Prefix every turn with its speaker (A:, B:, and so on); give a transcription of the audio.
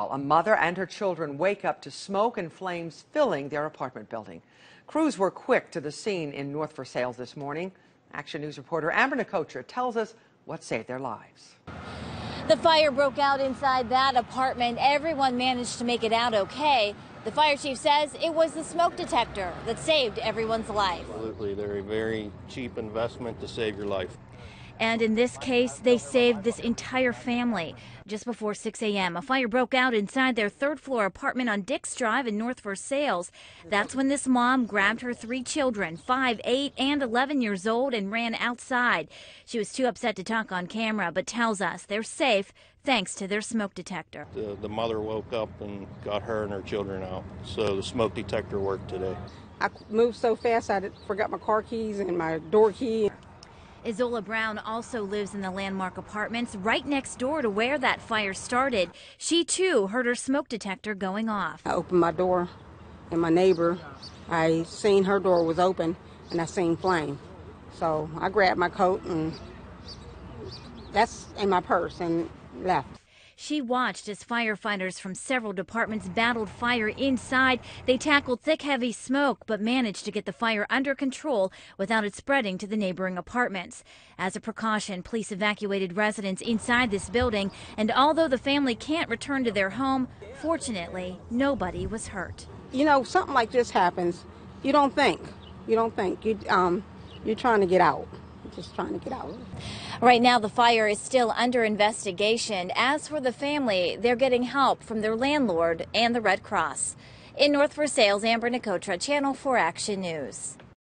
A: Well, a mother and her children wake up to smoke and flames filling their apartment building. Crews were quick to the scene in North Versailles this morning. Action News reporter Amber Nicotra tells us what saved their lives.
B: The fire broke out inside that apartment. Everyone managed to make it out okay. The fire chief says it was the smoke detector that saved everyone's life.
C: Absolutely, they're a very cheap investment to save your life.
B: And in this case, they saved this entire family. Just before 6 a.m., a fire broke out inside their third-floor apartment on Dix Drive in North Versailles. That's when this mom grabbed her 3 children, 5, 8, and 11 years old, and ran outside. She was too upset to talk on camera, but tells us they're safe thanks to their smoke detector.
C: The mother woke up and got her and her children out, so the smoke detector worked today.
D: I moved so fast I forgot my car keys and my door key.
B: Isola Brown also lives in the Landmark Apartments right next door to where that fire started. She, too, heard her smoke detector going off.
D: I opened my door, and my neighbor, I seen her door was open, and I seen flame. So I grabbed my coat, and that's in my purse, and left.
B: She watched as firefighters from several departments battled fire inside. They tackled thick, heavy smoke, but managed to get the fire under control without it spreading to the neighboring apartments. As a precaution, police evacuated residents inside this building, and although the family can't return to their home, fortunately, nobody was hurt.
D: You know, something like this happens, you don't think. You're trying to get out. Just trying to get out.
B: Right now, the fire is still under investigation. As for the family, they're getting help from their landlord and the Red Cross. In North Versailles, Amber Nicotra, Channel 4 Action News.